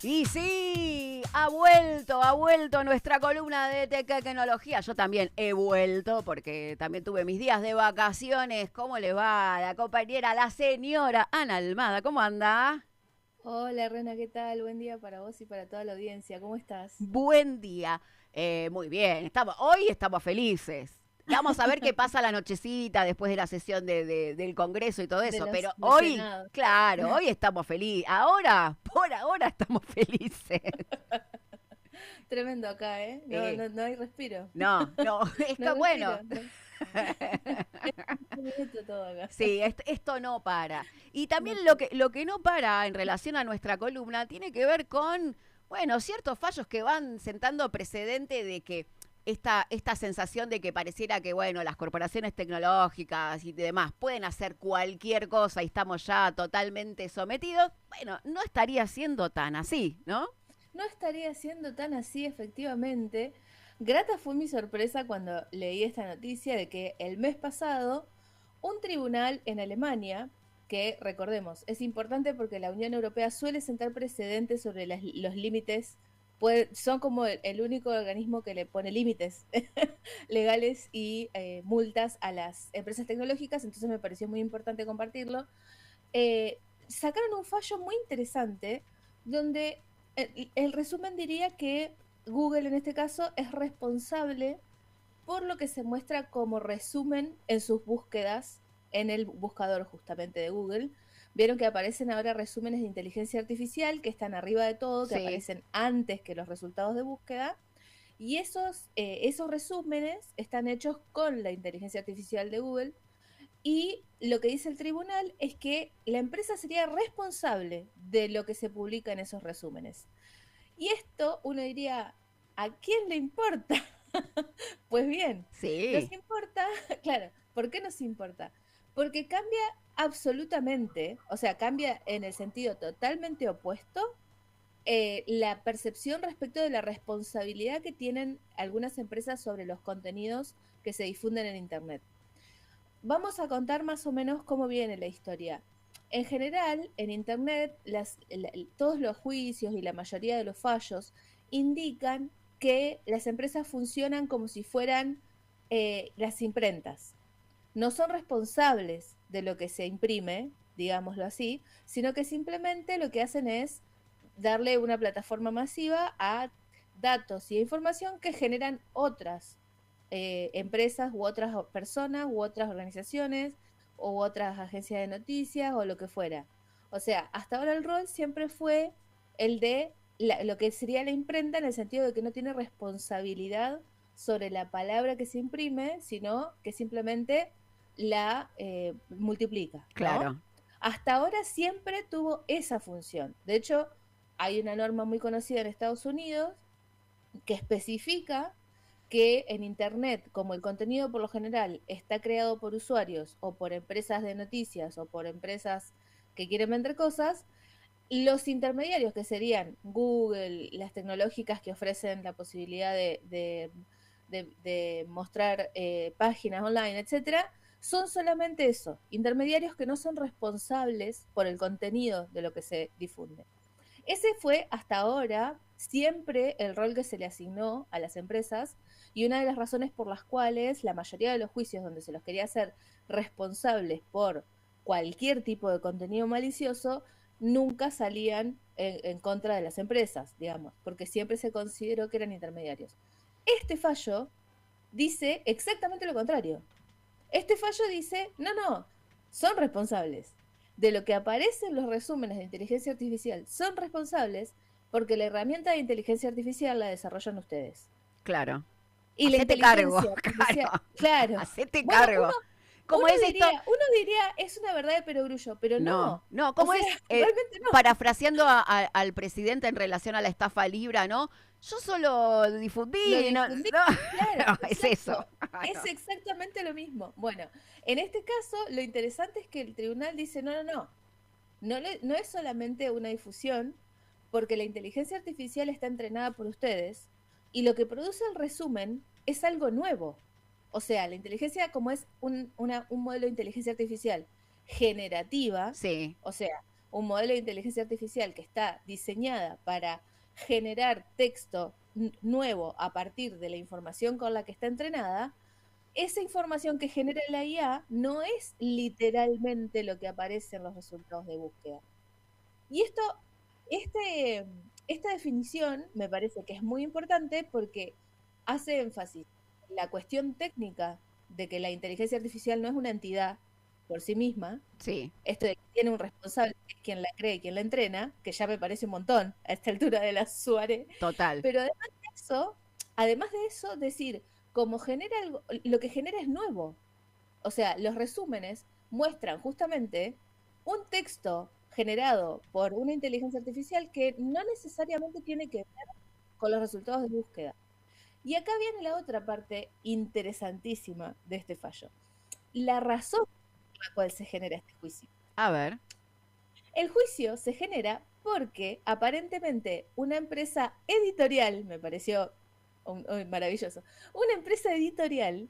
Y sí, ha vuelto nuestra columna de tecnología. Yo también he vuelto porque también tuve mis días de vacaciones. ¿Cómo le va a la compañera, la señora Ana Almada? ¿Cómo anda? Hola Rena, ¿qué tal? Buen día para vos y para toda la audiencia. ¿Cómo estás? Buen día. Muy bien, hoy estamos felices. Vamos a ver qué pasa la nochecita después de la sesión del Congreso y todo De eso, pero del hoy, Senado. claro, hoy estamos felices. Ahora, por ahora estamos felices. Tremendo acá, ¿eh? No, Eh, no, no hay respiro. no, es No que hay bueno. respiro. No. Es un minuto todo acá. Sí, esto no para. Y también No lo sé. que, lo que no para en relación a nuestra columna tiene que ver con, bueno, ciertos fallos que van sentando precedente de que esta sensación de que pareciera que, bueno, las corporaciones tecnológicas y demás pueden hacer cualquier cosa y estamos ya totalmente sometidos, bueno, no estaría siendo tan así, ¿no? No estaría siendo tan así, efectivamente. Grata fue mi sorpresa cuando leí esta noticia de que el mes pasado un tribunal en Alemania, que recordemos, es importante porque la Unión Europea suele sentar precedentes sobre los límites, son como el único organismo que le pone límites legales y multas a las empresas tecnológicas, entonces me pareció muy importante compartirlo. Sacaron un fallo muy interesante donde el resumen diría que Google en este caso es responsable por lo que se muestra como resumen en sus búsquedas en el buscador justamente de Google. Vieron que aparecen ahora resúmenes de inteligencia artificial que están arriba de todo, que Sí. aparecen antes que los resultados de búsqueda. Y esos resúmenes están hechos con la inteligencia artificial de Google y lo que dice el tribunal es que la empresa sería responsable de lo que se publica en esos resúmenes. Y esto uno diría, ¿a quién le importa? Pues bien, nos Sí, importa, claro, ¿por qué nos importa? Porque cambia absolutamente, o sea, cambia en el sentido totalmente opuesto la percepción respecto de la responsabilidad que tienen algunas empresas sobre los contenidos que se difunden en Internet. Vamos a contar más o menos cómo viene la historia. En general, en Internet, todos los juicios y la mayoría de los fallos indican que las empresas funcionan como si fueran las imprentas. No son responsables de lo que se imprime, digámoslo así, sino que simplemente lo que hacen es darle una plataforma masiva a datos y información que generan otras empresas u otras personas u otras organizaciones u otras agencias de noticias o lo que fuera. O sea, hasta ahora el rol siempre fue el de lo que sería la imprenta en el sentido de que no tiene responsabilidad sobre la palabra que se imprime, sino que simplemente la multiplica, ¿no? claro. Hasta ahora siempre tuvo esa función. De hecho, hay una norma muy conocida en Estados Unidos que especifica que en Internet, como el contenido por lo general está creado por usuarios o por empresas de noticias o por empresas que quieren vender cosas, los intermediarios que serían Google, las tecnológicas que ofrecen la posibilidad de mostrar páginas online, etcétera, son solamente eso, intermediarios que no son responsables por el contenido de lo que se difunde. Ese fue hasta ahora siempre el rol que se le asignó a las empresas y una de las razones por las cuales la mayoría de los juicios donde se los quería hacer responsables por cualquier tipo de contenido malicioso nunca salían en contra de las empresas, digamos, porque siempre se consideró que eran intermediarios. Este fallo dice exactamente lo contrario. Este fallo dice, no, no, son responsables. De lo que aparece en los resúmenes de inteligencia artificial, son responsables porque la herramienta de inteligencia artificial la desarrollan ustedes. Claro. Y la Hacete cargo, inteligencia artificial, claro. claro. Hacete Bueno, cargo. ¿Cómo es esto? uno diría, es una verdad de perogrullo, pero No, no. no, O ¿cómo sea, es? realmente no. Parafraseando al presidente en relación a la estafa Libra, ¿no? Yo solo Lo difundí, no, difundí, claro, no, es eso. exacto. Es Claro. exactamente lo mismo. Bueno, en este caso, lo interesante es que el tribunal dice, no, no, no. No es solamente una difusión, porque la inteligencia artificial está entrenada por ustedes y lo que produce el resumen es algo nuevo. O sea, la inteligencia, como es un modelo de inteligencia artificial generativa, Sí, o sea, un modelo de inteligencia artificial que está diseñada para generar texto nuevo a partir de la información con la que está entrenada, esa información que genera la IA no es literalmente lo que aparece en los resultados de búsqueda. Y este, esta definición me parece que es muy importante porque hace énfasis en la cuestión técnica de que la inteligencia artificial no es una entidad por sí misma. Sí, Esto de que tiene un responsable, que es quien la cree y quien la entrena, que ya me parece un montón a esta altura de la Suárez. total. Pero además de eso, decir, como genera algo, lo que genera es nuevo. O sea, los resúmenes muestran justamente un texto generado por una inteligencia artificial que no necesariamente tiene que ver con los resultados de búsqueda. Y acá viene la otra parte interesantísima de este fallo. La razón por la cual se genera este juicio. A ver. El juicio se genera porque aparentemente una empresa editorial, me pareció maravilloso, una empresa editorial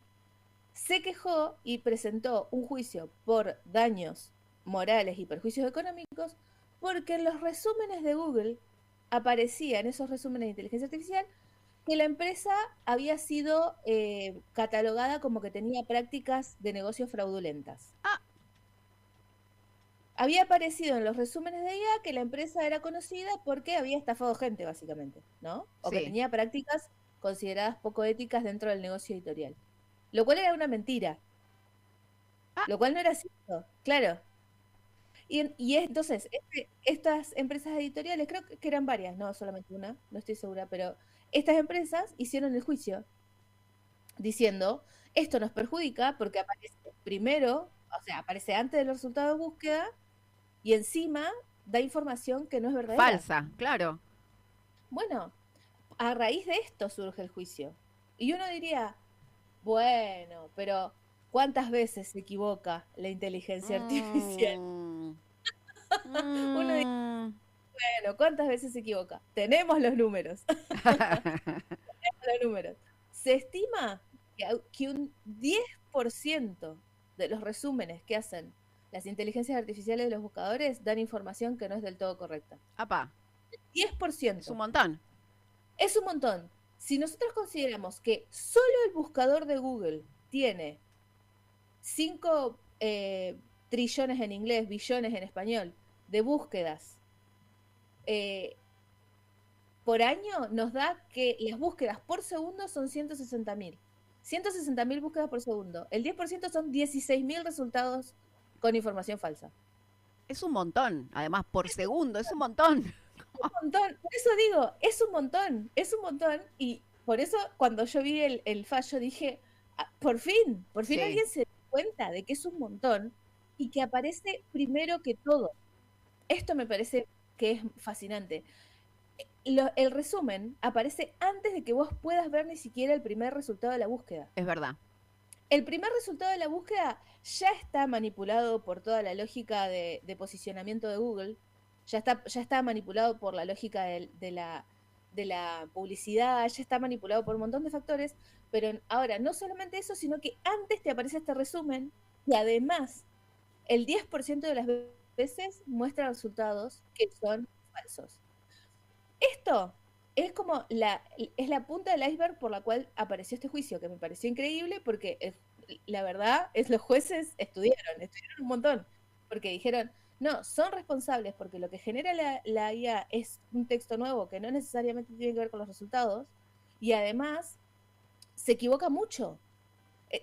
se quejó y presentó un juicio por daños morales y perjuicios económicos porque en los resúmenes de Google aparecían esos resúmenes de inteligencia artificial que la empresa había sido catalogada como que tenía prácticas de negocios fraudulentas. Ah, Había aparecido en los resúmenes de IA que la empresa era conocida porque había estafado gente, básicamente, ¿no? O que sí. tenía prácticas consideradas poco éticas dentro del negocio editorial. Lo cual era una mentira. Ah, Lo cual no era cierto, claro. Y entonces, estas empresas editoriales, creo que eran varias, no solamente una, no estoy segura, pero estas empresas hicieron el juicio diciendo, esto nos perjudica porque aparece primero, o sea, aparece antes del resultado de búsqueda y encima da información que no es verdadera. falsa, claro. Bueno, a raíz de esto surge el juicio. Y uno diría, bueno, pero ¿cuántas veces se equivoca la inteligencia artificial? Mm, Uno diría, mm. bueno, ¿cuántas veces se equivoca? Tenemos los números. Los números. Se estima que un 10% de los resúmenes que hacen las inteligencias artificiales de los buscadores dan información que no es del todo correcta. Apa, es un 10%. montón. Es un montón. Si nosotros consideramos que solo el buscador de Google tiene 5 trillones en inglés, billones en español, de búsquedas por año, nos da que las búsquedas por segundo son 160.000. 160.000 búsquedas por segundo. El 10% son 16.000 resultados con información falsa. Es un montón. Además, por segundo, es un montón. Un montón. Por eso digo, es un montón, es un montón. Y por eso cuando yo vi el fallo dije, "Ah, por fin Sí, alguien se da cuenta de que es un montón y que aparece primero que todo. Esto me parece que es fascinante. El resumen aparece antes de que vos puedas ver ni siquiera el primer resultado de la búsqueda. es verdad. El primer resultado de la búsqueda ya está manipulado por toda la lógica de posicionamiento de Google, ya está manipulado por la lógica de la publicidad, ya está manipulado por un montón de factores, pero ahora no solamente eso, sino que antes te aparece este resumen y además el 10% de las veces muestra resultados que son falsos. Esto es como es la punta del iceberg por la cual apareció este juicio, que me pareció increíble porque la verdad es los jueces estudiaron un montón, porque dijeron, no, son responsables porque lo que genera la IA es un texto nuevo que no necesariamente tiene que ver con los resultados y además se equivoca mucho.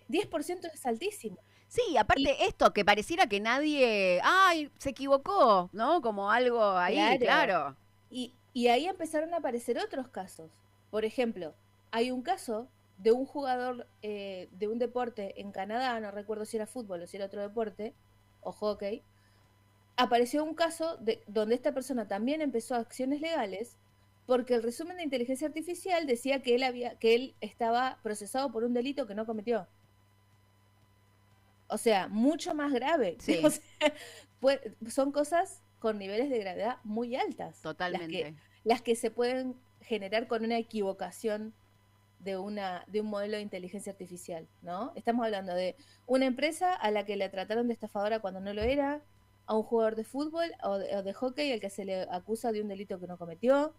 10% es altísimo. Sí, Y aparte esto, que pareciera que nadie, ay, se equivocó, ¿no? Como algo ahí, claro, claro. y ahí empezaron a aparecer otros casos. Por ejemplo, hay un caso de un jugador de un deporte en Canadá, no recuerdo si era fútbol o si era otro deporte, o hockey. Apareció un caso donde esta persona también empezó acciones legales porque el resumen de inteligencia artificial decía que él estaba procesado por un delito que no cometió. O sea, mucho más grave. O Sí, sea, son cosas con niveles de gravedad muy altas, totalmente. las que se pueden generar con una equivocación de un modelo de inteligencia artificial, ¿no? Estamos hablando de una empresa a la que le trataron de estafadora cuando no lo era, a un jugador de fútbol o de hockey al que se le acusa de un delito que no cometió.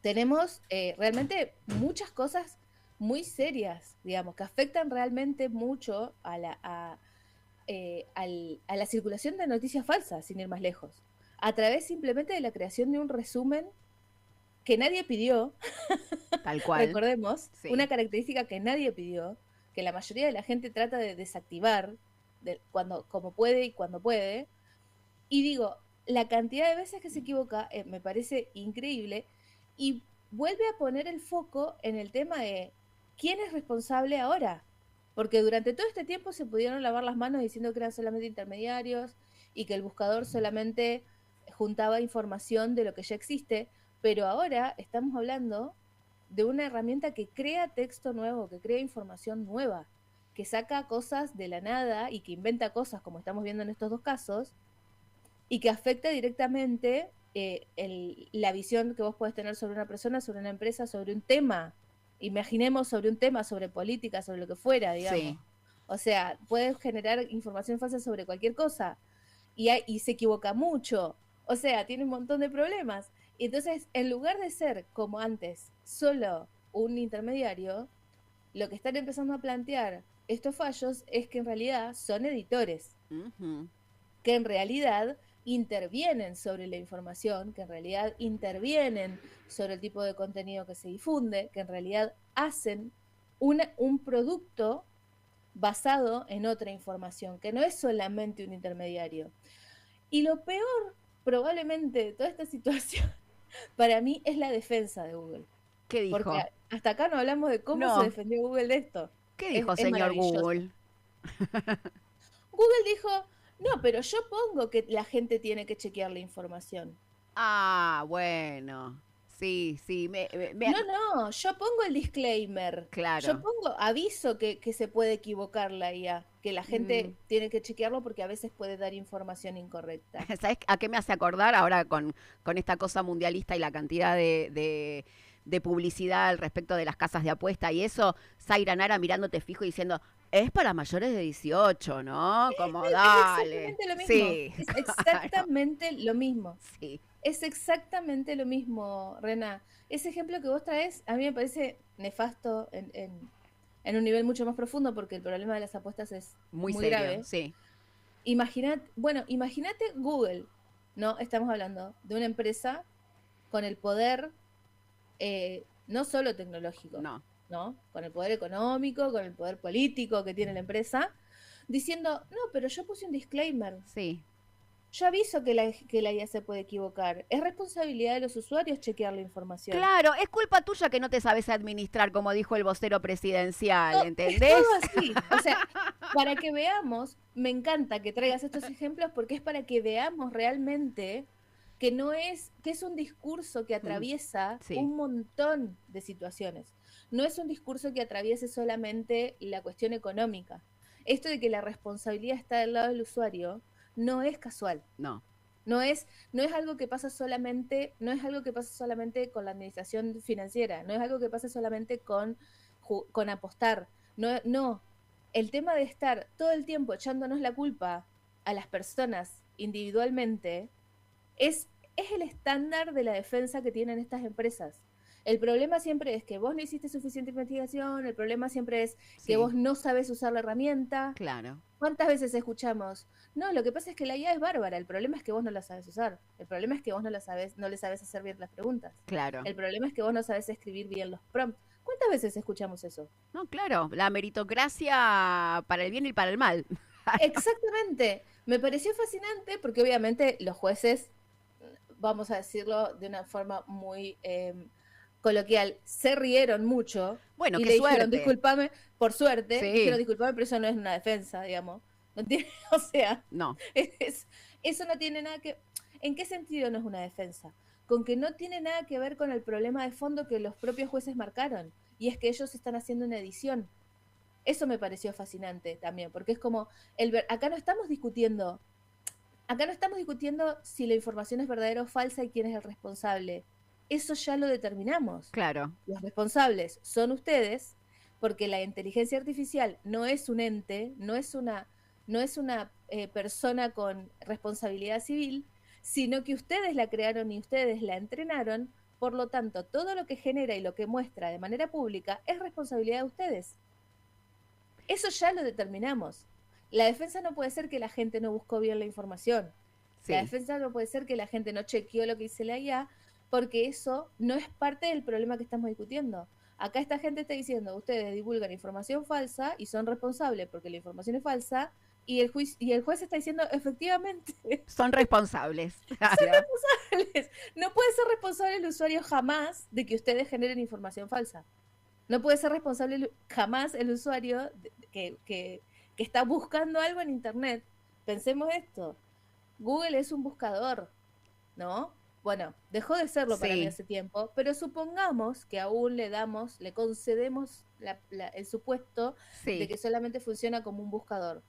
Tenemos realmente muchas cosas muy serias, digamos, que afectan realmente mucho a la circulación de noticias falsas, sin ir más lejos, a través simplemente de la creación de un resumen que nadie pidió, Tal cual. recordemos, una Sí. característica que nadie pidió, que la mayoría de la gente trata de desactivar cuando, como puede y cuando puede, y digo, la cantidad de veces que se equivoca me parece increíble y vuelve a poner el foco en el tema de quién es responsable ahora. Porque durante todo este tiempo se pudieron lavar las manos diciendo que eran solamente intermediarios y que el buscador solamente juntaba información de lo que ya existe, pero ahora estamos hablando de una herramienta que crea texto nuevo, que crea información nueva, que saca cosas de la nada y que inventa cosas, como estamos viendo en estos dos casos, y que afecta directamente la visión que vos podés tener sobre una persona, sobre una empresa, sobre un tema. Imaginemos sobre un tema, sobre política, sobre lo que fuera, digamos. Sí. O sea, puedes generar información falsa sobre cualquier cosa y se equivoca mucho. O sea, tiene un montón de problemas. Y entonces, en lugar de ser como antes, solo un intermediario, lo que están empezando a plantear estos fallos es que en realidad son editores Ujú. que en realidad intervienen sobre la información, que en realidad intervienen sobre el tipo de contenido que se difunde, que en realidad hacen un producto basado en otra información, que no es solamente un intermediario. Y lo peor, probablemente, de toda esta situación, para mí, es la defensa de Google. ¿Qué Porque dijo? hasta acá no hablamos de cómo se No. defendió Google de esto. ¿Qué dijo, Es señor maravilloso. Google? Google dijo, no, pero yo pongo que la gente tiene que chequear la información. Ah, bueno. Sí, sí. No, no, yo pongo el disclaimer. Yo Claro. pongo aviso que se puede equivocar la IA, que la Mm. gente tiene que chequearlo porque a veces puede dar información incorrecta. ¿Sabes a qué me hace acordar ahora con esta cosa mundialista y la cantidad de publicidad al respecto de las casas de apuesta y eso? Zaira Nara mirándote fijo y diciendo, es para mayores de 18, ¿no? Como Es dale. exactamente lo mismo, Sí, es claro. exactamente lo mismo. Sí. Es exactamente lo mismo, Rena. Ese ejemplo que vos traes a mí me parece nefasto en un nivel mucho más profundo porque el problema de las apuestas es Muy muy serio, grave. sí. Imagínate Google, ¿no? Estamos hablando de una empresa con el poder no solo tecnológico, No, ¿no? Con el poder económico, con el poder político que tiene la empresa, diciendo, no, pero yo puse un disclaimer. sí. Yo aviso que la IA se puede equivocar. Es responsabilidad de los usuarios chequear la información. Claro, es culpa tuya que no te sabes administrar, como dijo el vocero presidencial, Es todo ¿entendés? así. O sea, para que veamos, me encanta que traigas estos ejemplos porque es para que veamos realmente que no es, que es un discurso que Mm, atraviesa sí, un montón de situaciones. No es un discurso que atraviese solamente la cuestión económica. Esto de que la responsabilidad está del lado del usuario no es casual. no, No es algo que pasa solamente, no es algo que pasa solamente con la administración financiera, no es algo que pasa solamente con apostar. No, no. El tema de estar todo el tiempo echándonos la culpa a las personas individualmente es el estándar de la defensa que tienen estas empresas. El problema siempre es que vos no hiciste suficiente investigación, el problema siempre es que sí, vos no sabes usar la herramienta. claro, ¿Cuántas veces escuchamos? No, lo que pasa es que la IA es bárbara, el problema es que vos no la sabes usar. El problema es que vos no la sabes, no le sabes hacer bien las preguntas. claro. El problema es que vos no sabes escribir bien los prompts. ¿Cuántas veces escuchamos eso? No, claro, la meritocracia para el bien y para el mal. Exactamente. Me pareció fascinante porque obviamente los jueces, vamos a decirlo de una forma muy coloquial, se rieron mucho Bueno, y qué le dijeron, suerte. discúlpame, por suerte, dijeron, Sí, discúlpame, pero eso no es una defensa, digamos. No tiene, o sea, no, es- eso no tiene nada que... ¿En qué sentido no es una defensa? Con que no tiene nada que ver con el problema de fondo que los propios jueces marcaron, y es que ellos están haciendo una edición. Eso me pareció fascinante también, porque es como, acá no estamos discutiendo si la información es verdadera o falsa y quién es el responsable. Eso ya lo determinamos. claro, Los responsables son ustedes, porque la inteligencia artificial no es un ente, no es una, no es una persona con responsabilidad civil, sino que ustedes la crearon y ustedes la entrenaron, por lo tanto, todo lo que genera y lo que muestra de manera pública es responsabilidad de ustedes. Eso ya lo determinamos. La defensa no puede ser que la gente no buscó bien la información. La Sí. defensa no puede ser que la gente no chequeó lo que dice la IA, porque eso no es parte del problema que estamos discutiendo. Acá esta gente está diciendo, ustedes divulgan información falsa y son responsables porque la información es falsa, y el juez está diciendo, efectivamente, Son responsables. son Claro. responsables. No puede ser responsable el usuario jamás de que ustedes generen información falsa. No puede ser responsable jamás el usuario que está buscando algo en Internet. Pensemos esto. Google es un buscador, ¿no? Bueno, dejó de serlo para mí Sí, hace tiempo, pero supongamos que aún le concedemos el supuesto de sí, que solamente funciona como un buscador.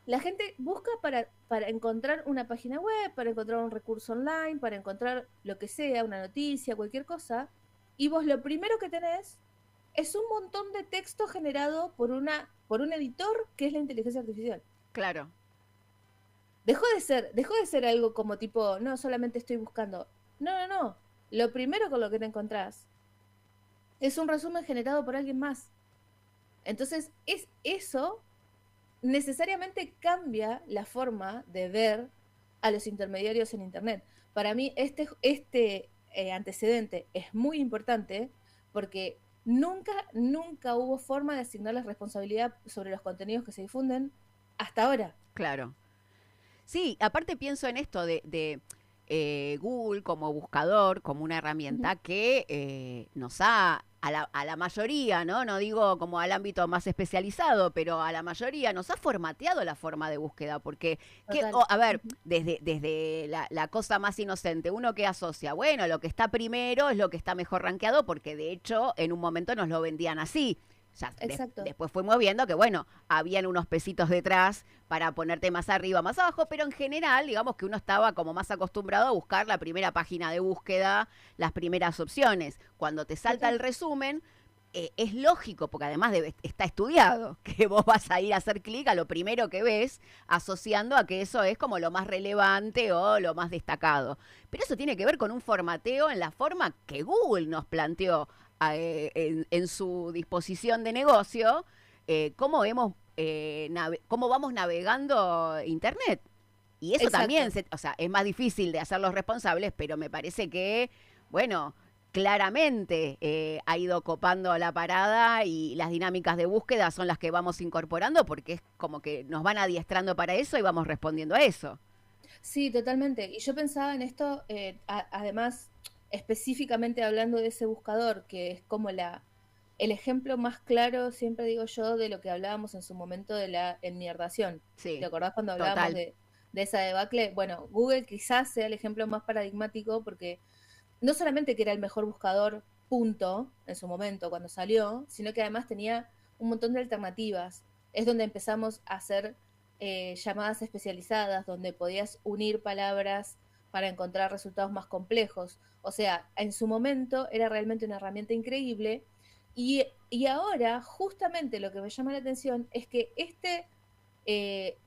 La gente busca para encontrar una página web, para encontrar un recurso online, para encontrar lo que sea, una noticia, cualquier cosa, y vos lo primero que tenés es un montón de texto generado por un editor que es la inteligencia artificial. claro. Dejó de ser algo como tipo, no, solamente estoy buscando. No, no, no. Lo primero con lo que te encontrás es un resumen generado por alguien más. Entonces, eso necesariamente cambia la forma de ver a los intermediarios en Internet. Para mí, este antecedente es muy importante porque nunca hubo forma de asignarles responsabilidad sobre los contenidos que se difunden hasta ahora. Claro. Sí, aparte pienso en esto de Google como buscador, como una Ujú. herramienta que nos ha, a la mayoría, ¿no? No digo como al ámbito más especializado, pero a la mayoría nos ha formateado la forma de búsqueda, porque, Total. a ver, Ujú. desde la cosa más inocente, uno que asocia, bueno, lo que está primero es lo que está mejor rankeado, porque de hecho en un momento nos lo vendían así. Ya, Exacto. después fuimos viendo que, bueno, habían unos pesitos detrás para ponerte más arriba, más abajo, pero en general, digamos que uno estaba como más acostumbrado a buscar la primera página de búsqueda, las primeras opciones. Cuando te salta Total. el resumen, es lógico, porque además está estudiado, que vos vas a ir a hacer clic a lo primero que ves, asociando a que eso es como lo más relevante o lo más destacado. Pero eso tiene que ver con un formateo en la forma que Google nos planteó en su disposición de negocio, cómo cómo vamos navegando Internet. Y eso también, Exacto. o sea, es más difícil de hacerlos responsables, pero me parece que, bueno, claramente ha ido copando la parada y las dinámicas de búsqueda son las que vamos incorporando porque es como que nos van adiestrando para eso y vamos respondiendo a eso. Sí, totalmente. Y yo pensaba en esto, además, específicamente hablando de ese buscador, que es como el ejemplo más claro, siempre digo yo, de lo que hablábamos en su momento de la enmierdación. ¿Te Sí, acordás cuando hablábamos total. de esa debacle? Bueno, Google quizás sea el ejemplo más paradigmático porque no solamente que era el mejor buscador, punto, en su momento cuando salió, sino que además tenía un montón de alternativas. Es donde empezamos a hacer llamadas especializadas, donde podías unir palabras para encontrar resultados más complejos. O sea, en su momento era realmente una herramienta increíble y ahora justamente lo que me llama la atención es que este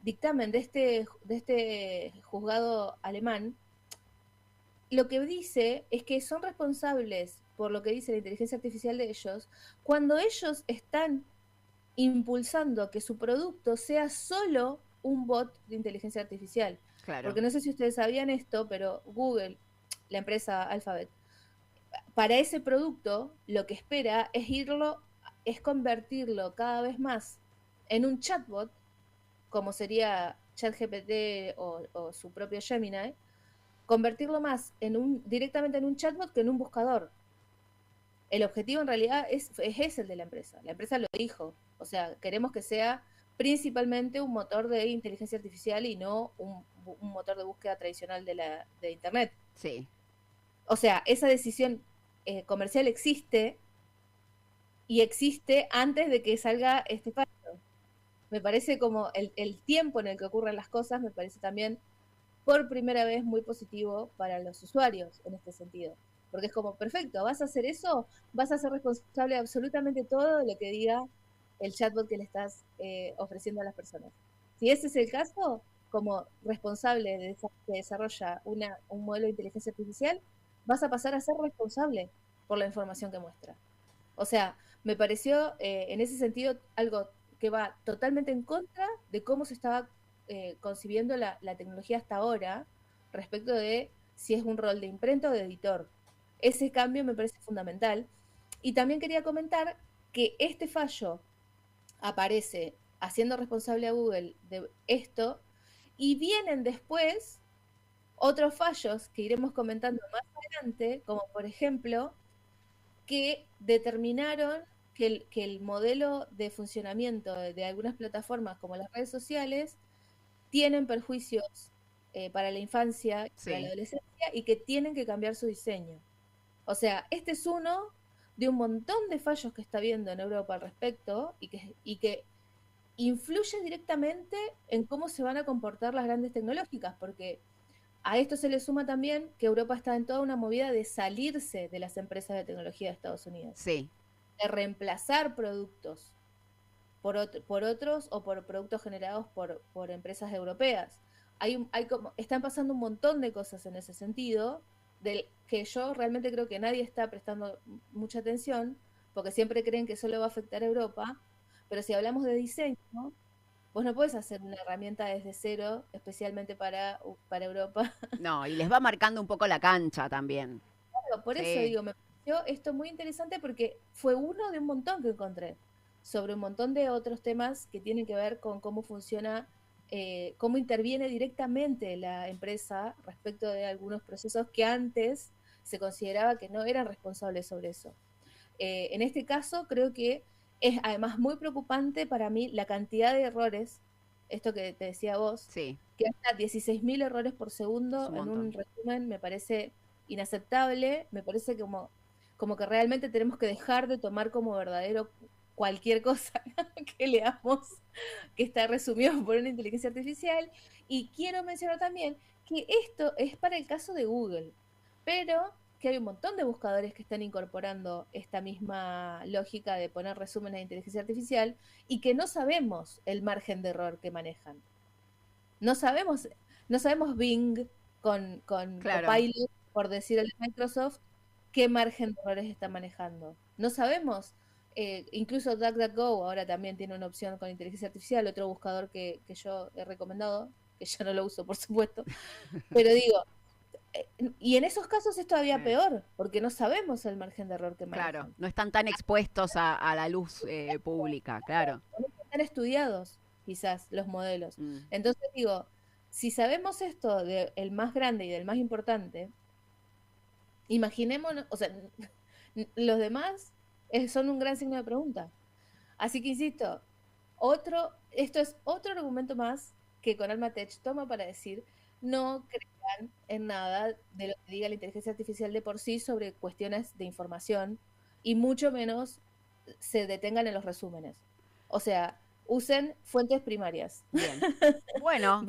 dictamen de este juzgado alemán lo que dice es que son responsables por lo que dice la inteligencia artificial de ellos cuando ellos están impulsando que su producto sea solo un bot de inteligencia artificial. Claro. Porque no sé si ustedes sabían esto, pero Google, la empresa Alphabet, para ese producto lo que espera es convertirlo cada vez más en un chatbot, como sería ChatGPT o su propio Gemini, convertirlo más directamente en un chatbot que en un buscador. El objetivo en realidad es ese el de la empresa. La empresa lo dijo. O sea, queremos que sea principalmente un motor de inteligencia artificial y no un motor de búsqueda tradicional de Internet. Sí. O sea, esa decisión comercial existe y existe antes de que salga este fallo. Me parece como el tiempo en el que ocurren las cosas, me parece también por primera vez muy positivo para los usuarios en este sentido. Porque es como, perfecto, vas a hacer eso, vas a ser responsable de absolutamente todo lo que diga el chatbot que le estás ofreciendo a las personas. Si ese es el caso, como responsable de que desarrolla un modelo de inteligencia artificial, vas a pasar a ser responsable por la información que muestra. O sea, me pareció en ese sentido algo que va totalmente en contra de cómo se estaba concibiendo la tecnología hasta ahora respecto de si es un rol de imprenta o de editor. Ese cambio me parece fundamental. Y también quería comentar que este fallo aparece haciendo responsable a Google de esto y vienen después otros fallos que iremos comentando más adelante, como por ejemplo que determinaron que el modelo de funcionamiento de algunas plataformas como las redes sociales tienen perjuicios para la infancia y para la adolescencia y que tienen que cambiar su diseño. O sea, este es uno de un montón de fallos que está viendo en Europa al respecto y que influye directamente en cómo se van a comportar las grandes tecnológicas, porque a esto se le suma también que Europa está en toda una movida de salirse de las empresas de tecnología de Estados Unidos. Sí. De reemplazar productos por otros o por productos generados por empresas europeas. Están pasando un montón de cosas en ese sentido, del que yo realmente creo que nadie está prestando mucha atención, porque siempre creen que solo va a afectar a Europa, pero si hablamos de diseño, vos no podés hacer una herramienta desde cero, especialmente para Europa. No, y les va marcando un poco la cancha también. Claro, por eso digo, me pareció esto muy interesante porque fue uno de un montón que encontré sobre un montón de otros temas que tienen que ver con cómo funciona, cómo interviene directamente la empresa respecto de algunos procesos que antes se consideraba que no eran responsables sobre eso. En este caso creo que es además muy preocupante para mí la cantidad de errores, esto que te decía vos, que hasta 16.000 errores por segundo en un resumen me parece inaceptable, me parece como que realmente tenemos que dejar de tomar como verdadero cualquier cosa que leamos que está resumido por una inteligencia artificial. Y quiero mencionar también que esto es para el caso de Google, pero que hay un montón de buscadores que están incorporando esta misma lógica de poner resúmenes de inteligencia artificial y que no sabemos el margen de error que manejan. No sabemos Bing con Copilot, por decir el de Microsoft, qué margen de errores está manejando. No sabemos, incluso DuckDuckGo ahora también tiene una opción con inteligencia artificial, otro buscador que yo he recomendado, que yo no lo uso, por supuesto, pero digo, y en esos casos es todavía peor, porque no sabemos el margen de error que manejan. Claro, no están tan expuestos a la luz pública, claro. No están estudiados, quizás, los modelos. Entonces digo, si sabemos esto del más grande y del más importante, imaginémonos, o sea, los demás son un gran signo de pregunta. Así que insisto, esto es otro argumento más que Conalma Tech toma para decir, no crean en nada de lo que diga la inteligencia artificial de por sí sobre cuestiones de información y mucho menos se detengan en los resúmenes. O sea, usen fuentes primarias. Bien. Bueno,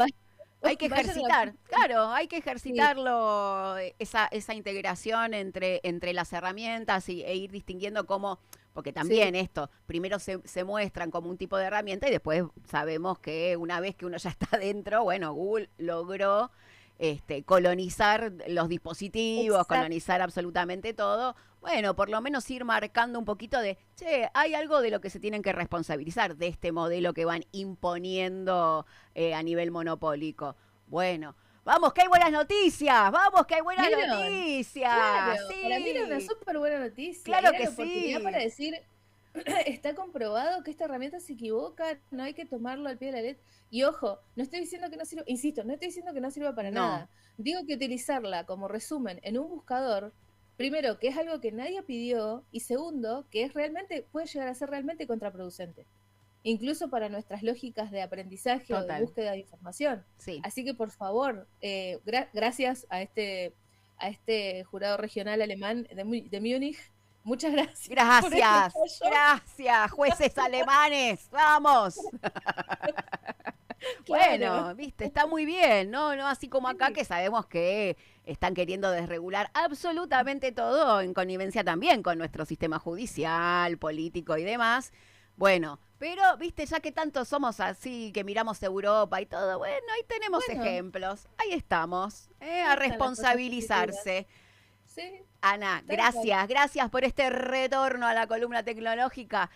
hay que ejercitar, claro, hay que ejercitarlo, esa integración entre las herramientas e ir distinguiendo cómo, porque también esto, primero se muestran como un tipo de herramienta y después sabemos que una vez que uno ya está dentro, bueno, Google logró colonizar los dispositivos, colonizar absolutamente todo. Bueno, por lo menos ir marcando un poquito de, che, hay algo de lo que se tienen que responsabilizar de este modelo que van imponiendo a nivel monopólico. Bueno, vamos que hay buenas noticias, vamos que hay buenas noticias. Claro, para mí era una súper buena noticia. Claro que sí. Para decir, está comprobado que esta herramienta se equivoca, no hay que tomarlo al pie de la letra. Y ojo, no estoy diciendo que no sirva, insisto, no estoy diciendo que no sirva para nada. Digo que utilizarla como resumen en un buscador, primero, que es algo que nadie pidió, y segundo, que puede llegar a ser realmente contraproducente. Incluso para nuestras lógicas de aprendizaje o de búsqueda de información. Sí. Así que, por favor, gracias a este jurado regional alemán de Múnich, muchas gracias. Gracias, jueces alemanes, vamos. Bueno, viste, está muy bien, ¿no? Así como acá que sabemos que están queriendo desregular absolutamente todo en connivencia también con nuestro sistema judicial, político y demás. Bueno, Pero, viste, ya que tanto somos así, que miramos Europa y todo, bueno, ahí tenemos ejemplos. Ahí estamos, a responsabilizarse. Sí. Ana, gracias por este retorno a la columna tecnológica.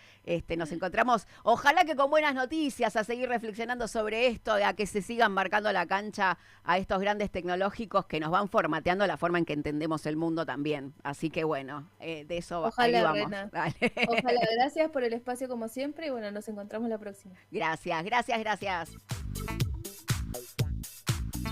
Nos encontramos, ojalá que con buenas noticias, a seguir reflexionando sobre esto, a que se sigan marcando la cancha a estos grandes tecnológicos que nos van formateando la forma en que entendemos el mundo también. Así que bueno, de eso ojalá, ahí vamos. Rena. Ojalá, gracias por el espacio como siempre y bueno, nos encontramos la próxima. Gracias.